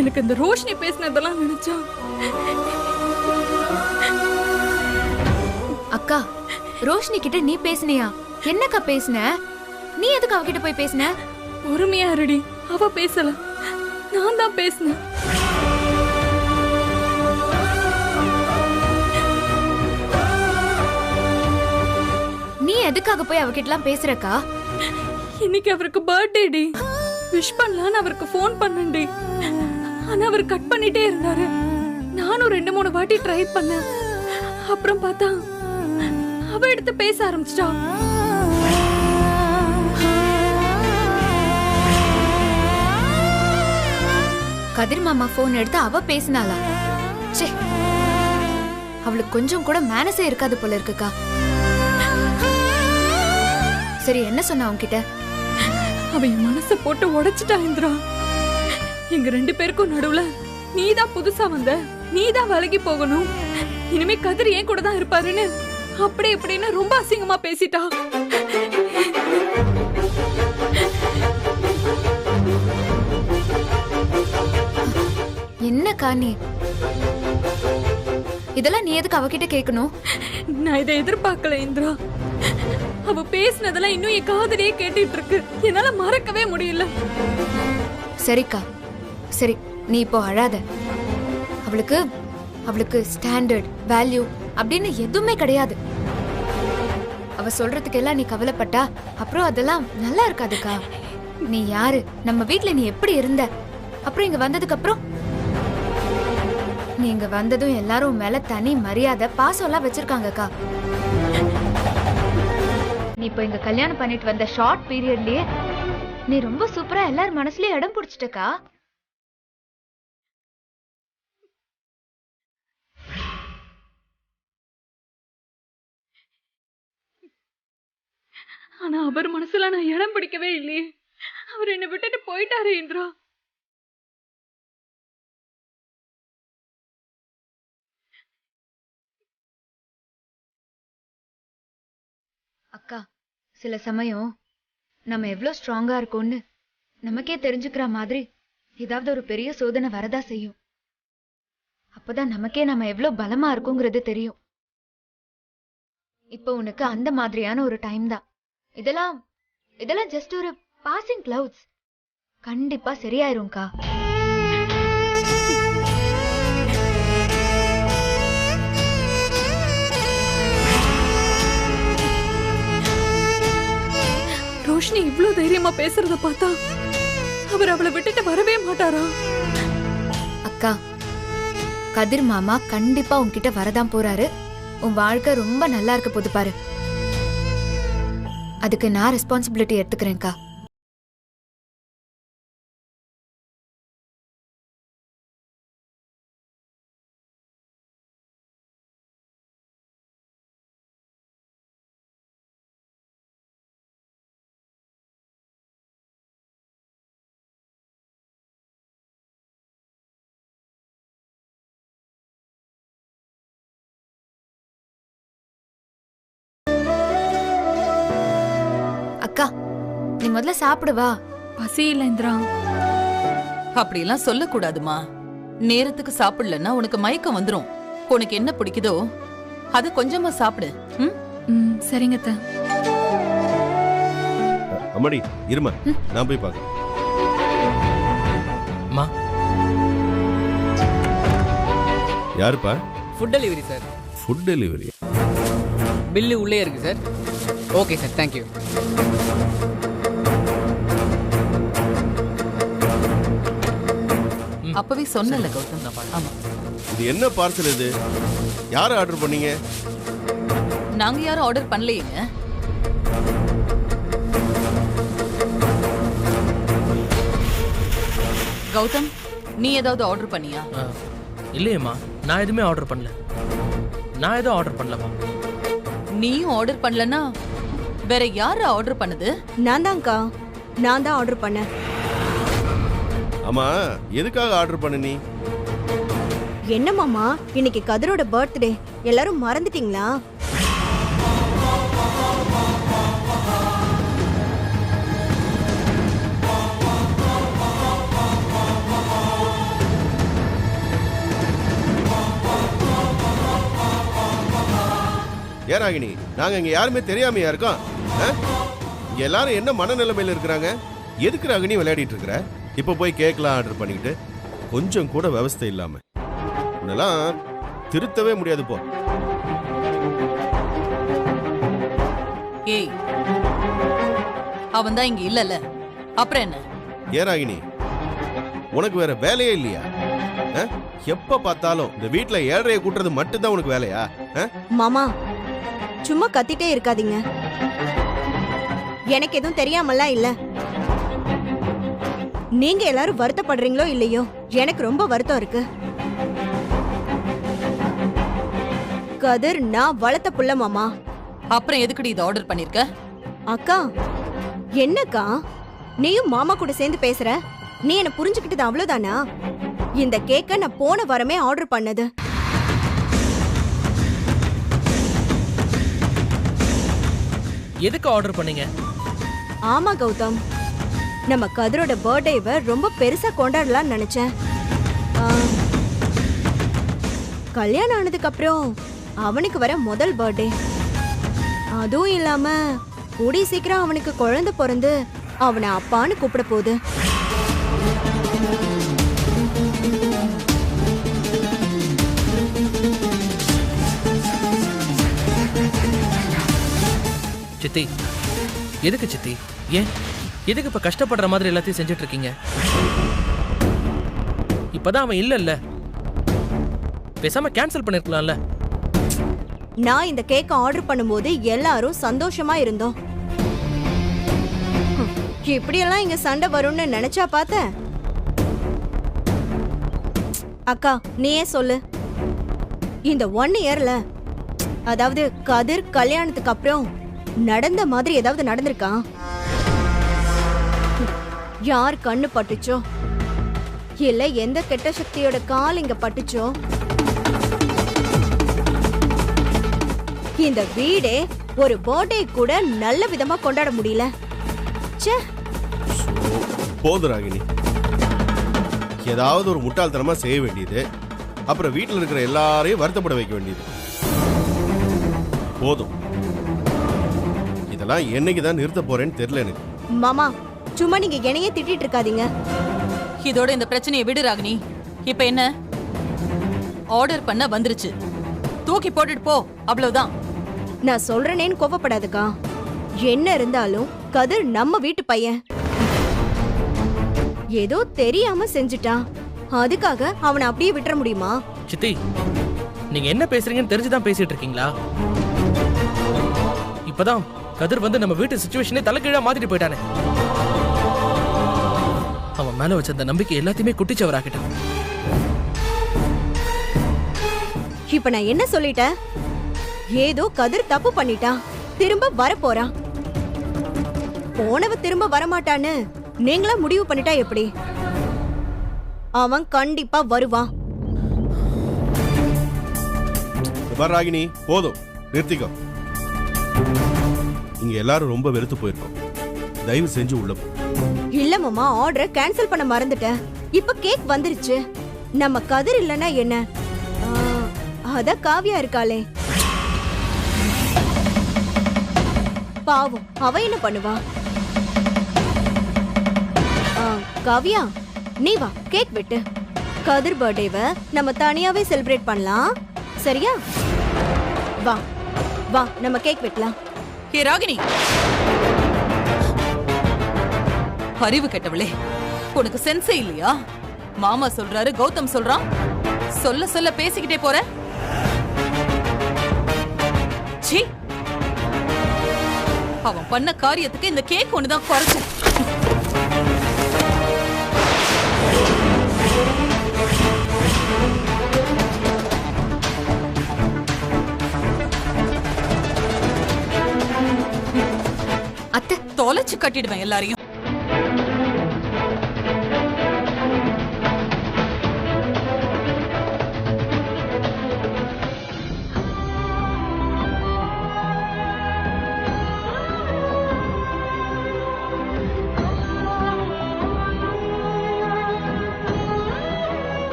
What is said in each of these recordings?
எனக்கு இந்த ரோஷினி பேசினதெல்லாம் நினைச்சா. அக்கா, ரோஷினி கிட்ட நீ பேசுனியா? என்னக்கா பேசுன? நீ எதுக்கு அவகிட்ட போய் பேசுன? பொறுமையா இருடி, அவ பேசல, நான் தான் பேசினேன். நீ எதுக்காக போய் அவகிட்டலாம் பேசுறக்கா? இன்னைக்கு அவருக்கு பர்த்டே டி, விஷ் பண்ணலான்னு அவருக்கு ஃபோன் பண்ணேன்டி. ஆனா அவர் கட் பண்ணிட்டே இருந்தாரு. நானும் 2-3 வாட்டி ட்ரை பண்ணேன். அப்புறம் பார்த்தா அவ எடுத்து பேச ஆரம்பிச்சிட்டா. கதிர் மாமா போன் எடுத்து அவ பேசினாளா? ச்சே, அவளுக்கு கொஞ்சம் கூட மேனஸே இருக்காது போல இருக்குக்கா. சரி, என்ன சொன்ன உன்கிட்ட? அவ என் மனச போட்டு உடைச்சிட்டா இந்திரா. எங்க 2 பேருக்கும் நடுவுல நீதான் புதுசா வந்த, நீதான் விலகி போகணும், இனிமே கதிர் ஏன் கூட தான் இருப்பாருன்னு அப்படி இப்படின்னு ரொம்ப அசிங்கமா பேசிட்டா. என்னக்கா நீ இதெல்லாம் நீ எதுக்கு அவகிட்ட கேட்கணும்? நான் இதை எதிர்பார்க்கல இந்திரா. அவ பேசினதெல்லாம் இன்னும் என் காதுலயே கேட்டுட்டு இருக்கு. என்னால மறக்கவே முடியல. சரிக்கா, சரி, நீ இப்போ அழாத. அவளுக்கு அவளுக்கு ஸ்டாண்டர்ட் வேல்யூ அப்படின்னு எதுவுமே கிடையாது. அவ சொல்றதுக்கெல்லாம் நீ கவலைப்பட்டா அப்புறம் அதெல்லாம் நல்லா இருக்காதுக்கா. நீ யாரு, நம்ம வீட்ல நீ எப்படி இருந்த, அப்புறம் இங்க வந்ததுக்கு அப்புறம் நீ இங்க வந்ததும் எல்லாரும் மேல தனி மரியாதை பாசம் எல்லாம் வச்சிருக்காங்கக்கா. நீ இப்ப இங்க கல்யாணம் பண்ணிட்டு வந்த ஷார்ட் பீரியட்லயே நீ ரொம்ப சூப்பரா எல்லார் மனசுலயும் இடம் பிடிச்சிட்டக்கா. ஆனா அவர் மனசுல நான் இடம் பிடிக்கவே இல்லையே. அவர் என்னை விட்டுட்டு போயிட்டாரு இந்திரா. அக்கா, சில சமயம் நம்ம எவ்வளவு ஸ்ட்ராங்கா இருக்கோம்னு நமக்கே தெரிஞ்சுக்கிற மாதிரி ஏதாவது ஒரு பெரிய சோதனை வரதா செய்யும். அப்பதான் நமக்கே நம்ம எவ்வளவு பலமா இருக்குங்கிறது தெரியும். இப்ப உனக்கு அந்த மாதிரியான ஒரு டைம் தான். இதெல்லாம் ஜஸ்ட் ஒரு பாசிங் கிளவுட்ஸ். கண்டிப்பா சரியாயிரும்க்கா. ரோஷினி இவ்ளோ தைரியமா பேசுறத பார்த்தா அவர் அவளை விட்டுட்டு வரவே மாட்டாரா? அக்கா, கதிர் மாமா கண்டிப்பா உன்கிட்ட வரதான் போறாரு. உன் வாழ்க்கை ரொம்ப நல்லா இருக்க போது பாரு. அதுக்கு நான் ரெஸ்பான்சிபிலிட்டி எடுத்துக்கிறேன்க்கா. அக்கா, நீ முதல்ல சாப்பிடுவா. பசி இல்ல இந்திரா. அப்படியெல்லாம் சொல்லக்கூடாதுமா. நேரத்துக்கு சாப்பிடலன்னா உனக்கு மயக்கம் வந்துரும். உனக்கு என்ன பிடிக்குதோ அது கொஞ்சமா சாப்பிடு. சரிங்க அத்தை. அம்மாடி இருமா, நான் போய் பார்க்கறேன். அம்மா, யாருப்பா? Food delivery sir. Food delivery? Bill உள்ளே இருக்கு சார். Okay sir, thank you. அப்பவே சொன்னல கௌதம். ஆமா, இது என்ன பார்சல்? இது யார் ஆர்டர் பண்ணீங்க? நாங்க யாரும் ஆர்டர் பண்ணலையேங்க. கௌதம், நீ ஏதாவது ஆர்டர் பண்ணியா? இல்லையம்மா, நான் எதுவுமே ஆர்டர் பண்ணல. நான் எதுவும் ஆர்டர் பண்ணலமா. நீயும் ஆர்டர் பண்ணலனா வேற யாரு ஆர்டர் பண்ணது? நான் தான்க்கா, நான் தான் ஆர்டர் பண்ணேன். ஆமா, எதுக்காக ஆர்டர் பண்ண நீ? என்ன மாமா, இன்னைக்கு கதிரோட பர்த்டே, எல்லாரும் மறந்துட்டீங்களா? ஏன் ராகினி, நாங்க இங்க யாருமே தெரியாமையா இருக்கோம்? இங்க எல்லாரும் என்ன மனநிலைமையில இருக்கிறாங்க? எதுக்கு ராகினி விளையாடிட்டு இருக்கிற? இப்ப போய் கேக்லாம் ஆர்டர் பண்ணிக்கிட்டு கொஞ்சம் கூட விவஸ்தை இல்லாம இதெல்லாம் திருத்தவே முடியாது போ. ஏய், அவன் தான் இங்க இல்லல்ல, அப்புறம் என்ன? ஏன் ராகினி, உனக்கு வேற வேலையே இல்லையா? எப்ப பார்த்தாலும் இந்த வீட்டுல ஏழையை கூட்டுறது மட்டும்தான் உனக்கு வேலையா? மாமா சும்மா கத்திட்டே இருக்காதீங்க. எனக்கு எதுவும் தெரியாமலாம் இல்ல. நீங்க எல்லாரும் வருத்தப்படுறீங்களோ இல்லையோ, எனக்கு ரொம்ப வருத்தம் இருக்கு. கதிர் நான் வளர்த்த புள்ள மாமா. அப்புறம் எதுக்குடி இதை ஆர்டர் பண்ணிருக்க? அக்கா, என்னக்கா நீயும் மாமா கூட சேர்ந்து பேசுற? நீ என்ன புரிஞ்சுக்கிட்டது அவ்வளவுதானா? இந்த கேக்க நான் போன வாரமே ஆர்டர் பண்ணது. எதுக்கு ஆர்டர் பண்ணீங்க? ஆமா கௌதம், நம்ம கதிரோட பர்த்டேவை ரொம்ப பெருசா கொண்டாடலாம்னு நினைச்சேன். கல்யாணம் ஆனதுக்கு அப்புறம் அவனுக்கு வர முதல் பர்த்டே. அதுவும் இல்லாம கூடி சீக்கிரம் அவனுக்கு குழந்தை பிறந்து அவனை அப்பான்னு கூப்பிட போகுது. சித்தி, எதுக்கு சித்தி? ஏன் எதுக்கு இப்ப கஷ்டப்படுற மாதிரி எல்லாத்தையும் செஞ்சுட்டு இருக்கீங்க? இப்பதான் அவன் இல்ல, பேசாம கேன்சல் பண்ணிருக்கலாம்ல. நான் இந்த கேக்க ஆர்டர் பண்ணும்போது எல்லாரும் சந்தோஷமா இருந்தோம். இப்படியெல்லாம் இங்க சண்டை வரும்னு நினைச்சா பார்த்த? அக்கா நீயே சொல்லு, இந்த 1 இயர்ல, அதாவது கதிர் கல்யாணத்துக்கு அப்புறம் நடந்த மாதிரி ஏதாவது நடந்திருக்கா? யார் கண்ணு பட்டுச்சோ, இல்ல எந்த கெட்ட சக்தியோட கால் இங்க பட்டுச்சோ, இந்த வீடே ஒரு பர்த்டே கூட நல்ல விதமா கொண்டாட முடியல. போதும் ராகினி, ஏதாவது ஒரு முட்டாள்தனமா செய்ய வேண்டியது, அப்புறம் வீட்டில் இருக்கிற எல்லாரையும் வருத்தப்பட வைக்க வேண்டியது. போதும். இதெல்லாம் என்னைக்குதான் நிறுத்த போறேன்னு தெரியல எனக்கு. மாமா சும்மா நீங்க என்னையே திட்டிட்டு இருக்காதீங்க. இதோட இந்த பிரச்சனையை விடு ராகினி. இப்ப என்ன? ஆர்டர் பண்ண வந்துருச்சு, தூக்கி போட்டுட்டு போ, அவ்வளவுதான். நான் சொல்றேனேன்னு கோவப்படாதுக்கா. என்ன இருந்தாலும் கதிர் நம்ம வீட்டு பையன். ஏதோ தெரியாம செஞ்சுட்டான், அதுக்காக அவனை அப்படியே விட்டுற முடியுமா? சித்தி, நீங்க என்ன பேசுறீங்கன்னு தெரிஞ்சுதான் பேசிட்டு இருக்கீங்களா? இப்பதான் கதிர் வந்து நம்ம வீட்டு சிச்சுவேஷனே தலைகீழா மாத்திட்டு போயிட்டானே. அவன் மேல வச்ச அந்த நம்பிக்கை எல்லாத்தையுமே குட்டிச்சவராக்கிட்டான். இப்ப நான் என்ன சொல்லிட்டேன்? ஏதோ கதிர் தப்பு பண்ணிட்டான், திரும்ப வர போறான். போனவ திரும்ப வரமாட்டான்னு நீங்களா முடிவு பண்ணிட்டா எப்படி? அவன் கண்டிப்பா வருவான். ராகினி போதும், நிறுத்திக்கோ. இங்க எல்லாரும் ரொம்ப வெறுத்து போயிருக்கோம். தயவு செஞ்சு உள்ள போ. இல்ல மாமா, ஆர்டரை கேன்சல் பண்ண மறந்துட்டேன். இப்ப கேக் வந்துருச்சு. நம்ம கதிர் இல்லனா என்ன? அத காவியா இருக்காளே, பாவம், அவ என்ன பண்ணுவா? காவியா, நீ வா, கேக் வெட்டு. கதிர் பர்த்டேவை நம்ம தனியாவே செலிப்ரேட் பண்ணலாம், சரியா? வா வா, நம்ம கேக் வெட்டலாம். ஹே ராகினி, அறிவு கெட்டவளே, உனக்கு சென்ஸே இல்லையா? மாமா சொல்றாரு, கௌதம் சொல்றான், சொல்ல சொல்ல பேசிக்கிட்டே போற. சீ, அவன் பண்ண காரியத்துக்கு இந்த கேக் ஒண்ணுதான் குறைச்சு. அத்தை, தொலைச்சு கட்டிடுவேன் எல்லாரையும்.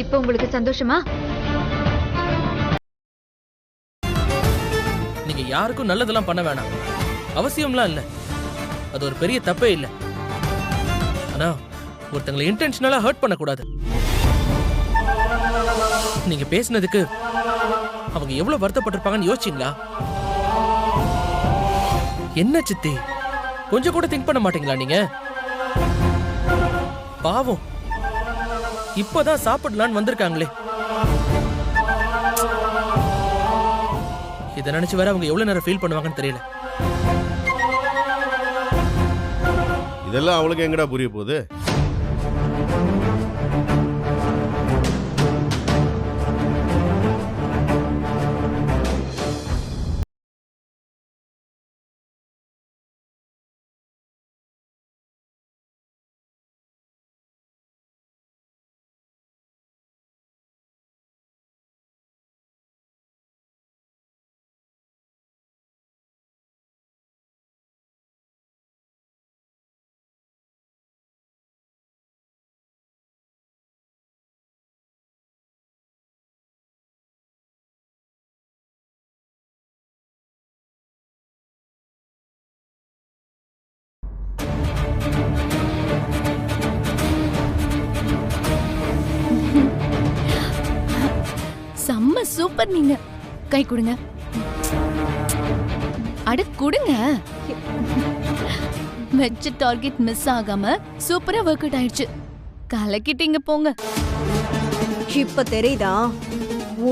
இப்போ உங்களுக்கு சந்தோஷமா? நீங்க யாருக்கும் நல்லதெல்லாம் பண்ண வேணாம், அவசியம்லாம் இல்ல. அது ஒரு பெரிய தப்பே இல்ல. ஆனா ஒருத்தங்களை இன்டென்ஷனலா ஹர்ட் பண்ணக்கூடாது. நீங்க பேசினதுக்கு அவங்க எவ்வளவு வருத்தப்பட்டிருப்பாங்கன்னு யோசிச்சீங்களா? என்ன சித்தி, கொஞ்சம் கூட திங்க் பண்ண மாட்டீங்களா நீங்க? பாவம், இப்பதான் சாப்பிடலான்னு வந்திருக்காங்களே. இதை நினைச்சு வேற அவங்க எவ்வளவு நேரம் ஃபீல் பண்ணுவாங்கன்னு தெரியல. இதெல்லாம் அவளுக்கு எங்கடா புரிய போகுது? செம்ம சூப்பர். நீங்க கை கொடுங்க. அட கொடுங்க. வெச்ச டார்கெட் மிஸ் ஆகாம சூப்பரா ஒர்க் அவுட் ஆயிடுச்சு. கலக்கிட்டீங்க போங்க. இப்ப தெரியுதா?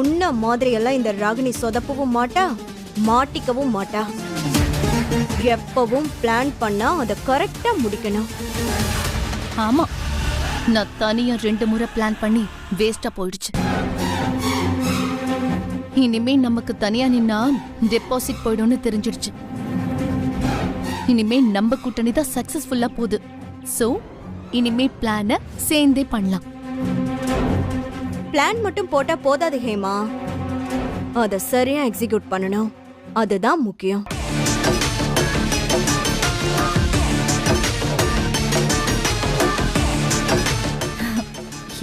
உன்ன மாதிரி எல்லாம் இந்த ராகினி சொதப்பவும் மாட்டா, மாட்டிக்கவும் மாட்டா. எப்பவும் பிளான் பண்ணா அதை கரெக்டா முடிக்கணும். ஆமா, நான் தனியா 2 முறை பிளான் பண்ணி வேஸ்டா போயிடுச்சு. இனிமே நமக்கு தனியா நின்னா டெபாசிட் போயிடும்னு தெரிஞ்சிடுச்சு. இனிமே நம்ம கூட்டணி தான் சக்சஸ்ஃபுல்லா போகுது. சோ இனிமே பிளான சேர்ந்தே பண்ணலாம். பிளான் மட்டும் போட்டா போதாது ஹேமா, அத சரியா எக்ஸிக்யூட் பண்ணணும். அதுதான் முக்கியம்.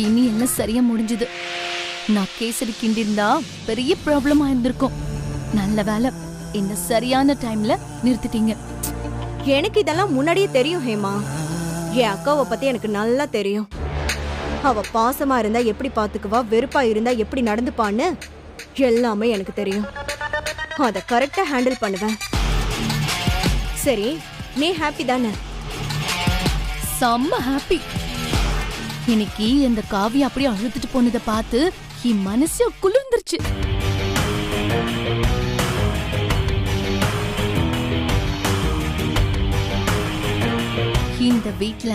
இனி எல்லாம் சரியா முடிஞ்சது. நான் கேசரி கிண்டிருந்தா பெரிய ப்ராப்ளம் ஆயிருந்திருக்கும். நல்ல வேலை, என்ன சரியான டைம்ல நிறுத்திட்டீங்க. எனக்கு இதெல்லாம் முன்னாடியே தெரியும் ஹேமா. என் அக்காவை பத்தி எனக்கு நல்லா தெரியும். அவ பாசமா இருந்தா எப்படி பாத்துக்குவா, வெறுப்பா இருந்தா எப்படி நடந்துப்பான்னு எல்லாமே எனக்கு தெரியும். அத கரெக்டா ஹேண்டில் பண்ணுவேன். சரி, நீ ஹாப்பி தானே? செம்ம ஹாப்பி. இன்னைக்கு அந்த காவியம் அப்படியே அழுத்துட்டு போனதை பார்த்து என் மனசு குளிர்ந்துருச்சு. இந்த வீட்ல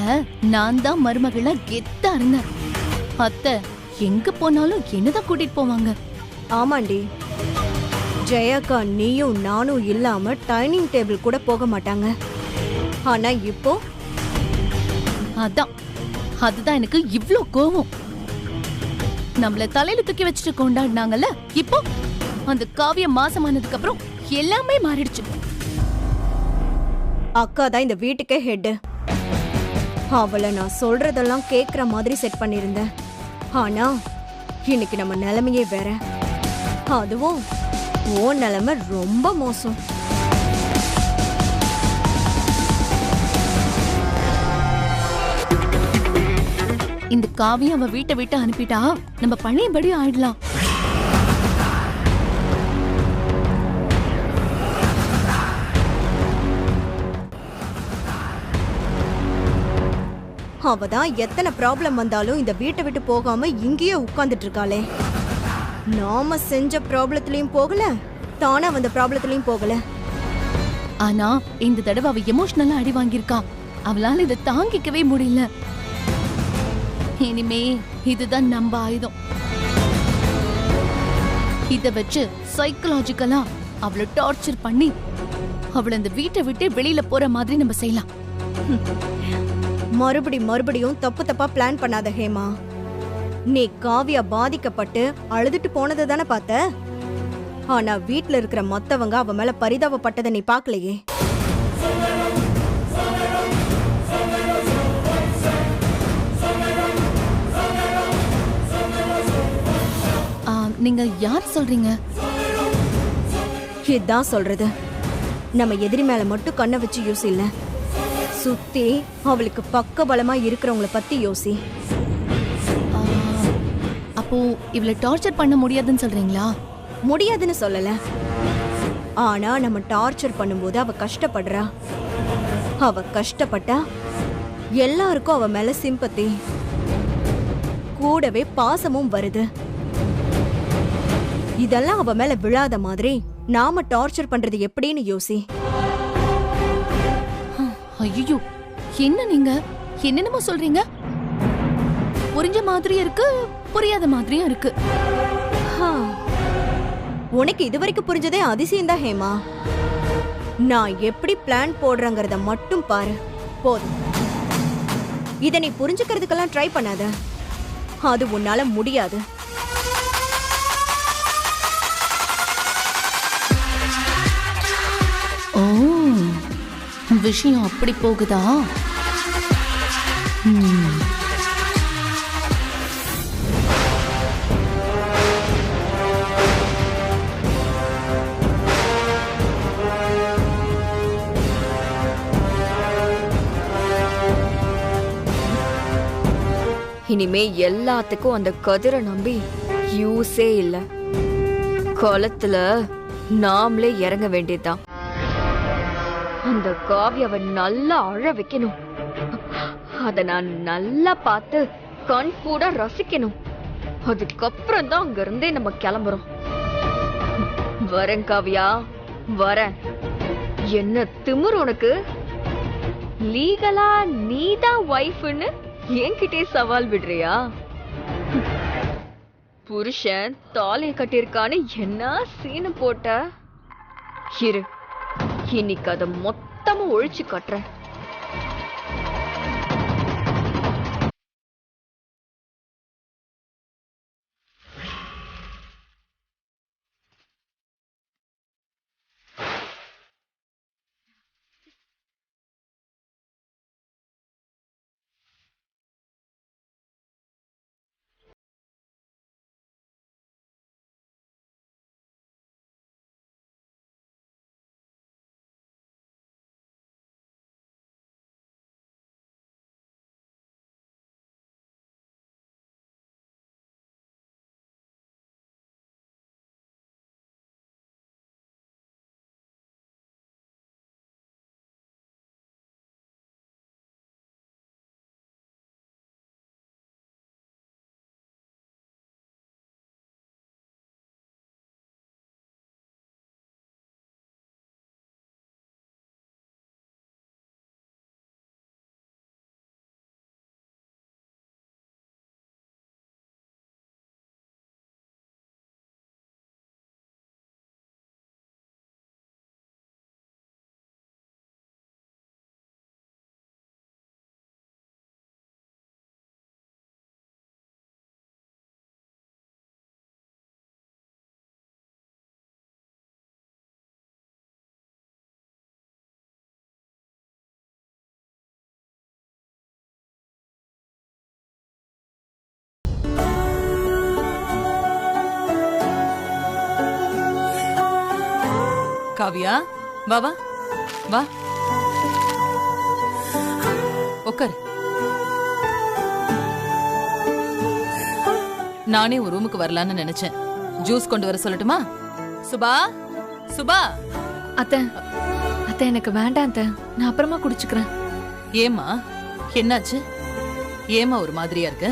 நான் தான் மருமகளா கெத்தா இருந்தேன். அத்தை எங்க போனாலும் என்னதான் கூட்டிட்டு போவாங்க. ஆமாண்டி, ஜெயாக்கா நீயும் நானும் இல்லாம டைனிங் டேபிள் கூட போக மாட்டாங்க. ஆனா இப்போ அதுதான் எனக்கு இவ்ளோ கோவம். நம்மள தலையில தூக்கி வச்சுட்டு கொண்டாடினாங்கல்ல, இப்போ அந்த காவியம் மாசமானதுக்கு அப்புறம் எல்லாமே மாறிடுச்சு. அக்கா தான் இந்த வீட்டுக்கே ஹெட். அவளை நான் சொல்றதெல்லாம் கேக்குற மாதிரி செட் பண்ணிருந்தேன். ஆனா இன்னைக்கு நம்ம நிலைமையே வேற. அதுவும் ஓ நிலைமை ரொம்ப மோசம். இந்த காவியம் அவ வீட்டை விட்டு அனுப்பிட்டா நம்ம பழையபடி ஆயிடலாம். அவதான் எத்தனை ப்ராப்ளம் வந்தாலும் இந்த வீட்டை விட்டு போகாம இங்கேயே உட்கார்ந்துட்டு இருக்காளே. நாம செஞ்ச ப்ராப்ளத்திலயும் போகல, தானா வந்த ப்ராப்ளத்திலயும் போகல. ஆனா இந்த தடவை அவ எமோஷனலா அடி வாங்கியிருக்கா. அவளால இதை தாங்கிக்கவே முடியல. இனிமே இதுதான் நம்ம ஆயுதம். இத வச்சு சைக்கலாஜிக்கலா அவளை டார்ச்சர் பண்ணி அவளை இந்த வீட்டை விட்டு வெளியில போற மாதிரி நம்ம செய்யலாம். மறுபடியும் தப்பு தப்பா பிளான் பண்ணாத ஹேமா. நீ காவியா பாதிக்கப்பட்டு அழுதுட்டு போனதை தானே பார்த்த. ஆனா வீட்ல இருக்கிற மத்தவங்க அவ மேல பரிதாபப்பட்டதை நீ பாக்கலையே. நீங்க யார் சொல்றீங்க? இதான் சொல்றது. நம்ம எதிரி மேல மட்டும் கண்ணை வச்சு யோசி இல்ல, சுத்தி அவளுக்கு பக்க பலமா இருக்கிறவங்கள பத்தி யோசி. ஆ, அப்போ இவளை டார்ச்சர் பண்ண முடியாதுன்னு சொல்றீங்களா? முடியாதுன்னு சொல்லல, ஆனா நம்ம டார்ச்சர் பண்ணும்போது அவ கஷ்டப்படுறா. அவ கஷ்டப்பட்டா எல்லாருக்கும் அவ மேல சிம்பத்தி, கூடவே பாசமும் வருது. இதெல்லாம் அவ மேல விழாத மாதிரி நாம டார்ச்சர் பண்றது எப்படின்னு யோசி. ஐயோ, என்ன நீங்க என்னென்னமோ சொல்றீங்க? புரிஞ்ச மாதிரியும் இருக்கு, புரியாத மாதிரியும் இருக்கு. ஹா, உனக்கு இதுவரைக்கும் புரிஞ்சதே அதிசயம்தான் ஹேமா. நான் எப்படி பிளான் போடுறேங்கிறத மட்டும் பாரு போதும். இதை நீ புரிஞ்சுக்கிறதுக்கெல்லாம் ட்ரை பண்ணாத, அது உன்னால முடியாது. ஓ, விஷயம் அப்படி போகுதா? இனிமே எல்லாத்துக்கும் அந்த கதிரை நம்பி யூஸே இல்ல. குளத்துல நாமளே இறங்க வேண்டியதுதான். அந்த காவியாவை நல்லா அழ வைக்கணும். அத நான் நல்லா பார்த்து கண் கூட ரசிக்கணும். அதுக்கப்புறம் தான் அங்க இருந்தே நம்ம கிளம்புறோம். வரேன் காவியா, வரேன். என்ன திமிரு உனக்கு? லீகலா நீதான் வைஃப்னு என்கிட்டே சவால் விடுறியா? புருஷன் தாலிய கட்டியிருக்கான்னு என்ன சீனு போட்ட? இரு, இன்னைக்கு அதை மொத்தமா ஒழிச்சு கட்டுறேன். காவியா, வா வா வா, உட்காரு. நானே ஒரு ரூமுக்கு வரலான்னு நினைச்சேன். ஜூஸ் கொண்டு வர சொல்லட்டுமா? சுபா, சுபா. அத்தை, அத்தை எனக்கு வேண்டாம் அத்தை, நான் அப்புறமா குடிச்சுக்கிறேன். ஏமா, என்னாச்சு? ஏமா ஒரு மாதிரியா இருக்க?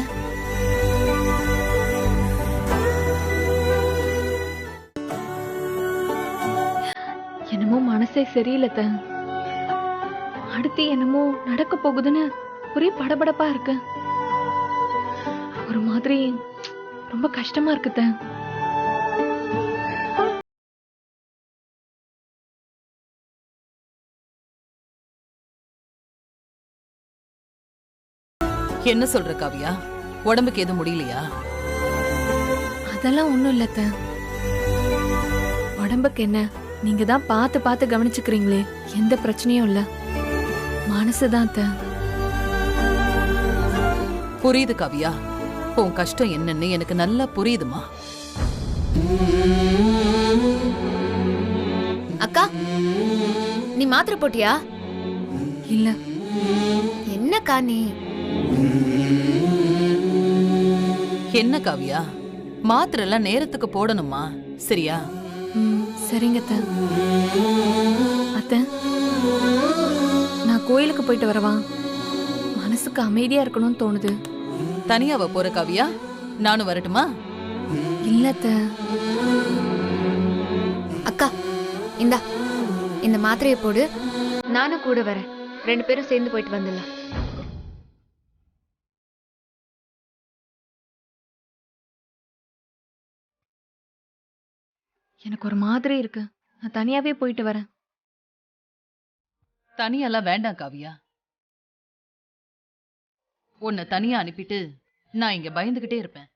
என்னமோ மனசே சரியில்லை அத்தை. அடுத்து என்னமோ நடக்க போகுதுன்னு ஒரே படபடப்பா இருக்கு. ஒரு மாதிரி ரொம்ப கஷ்டமா இருக்கு அத்தை. என்ன சொல்ற காவியா? உடம்புக்கு எதுவும் முடியலையா? அதெல்லாம் ஒண்ணும் இல்ல அத்தை. உடம்புக்கு என்ன, நீங்க தான் பார்த்து பார்த்து கவனிச்சுக்கிறீங்களே, எந்த பிரச்சனையும் இல்ல. மனசுதான் அத்தை. புரியுது காவியா, உன் கஷ்டம் என்னன்னு எனக்கு நல்லா புரியுதுமா. அக்கா நீ மாத்திரை போட்டியா? இல்ல. என்னக்கா நீ? என்ன காவியா, மாத்திரை எல்லாம் நேரத்துக்கு போடணுமா? சரியா? சரிங்க அத்தை. அத்தை, நான் கோயிலுக்கு போயிட்டு வரவா? மனசுக்கு அமைதியா இருக்கணும்னு தோணுது. தனியாவ போற காவியா? நானும் வரட்டுமா? இல்ல அத்தை. அக்கா இந்தா இந்த மாத்திரையை போடு, நானும் கூட வரேன். 2 பேரும் சேர்ந்து போயிட்டு வந்துடலாம். எனக்கு ஒரு மாதிரி இருக்கு. நான் தனியாவே போயிட்டு வரேன். தனியெல்லாம் வேண்டாம் காவியா. உன்னை தனியா அனுப்பிட்டு நான் இங்க பயந்துகிட்டே இருப்பேன்.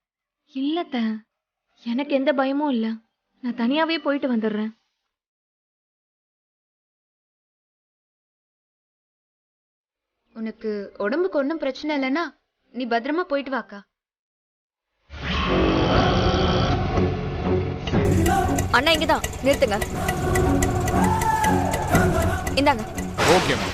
இல்ல அத்தை, எனக்கு எந்த பயமும் இல்ல. நான் தனியாவே போயிட்டு வந்துடுறேன். உனக்கு உடம்புக்கு ஒன்றும் பிரச்சனை இல்லைன்னா நீ பத்திரமா போயிட்டு வாக்கா. அண்ணா இங்கதான் நிறுத்துங்க. இந்தாங்க. ஓகேம்மா.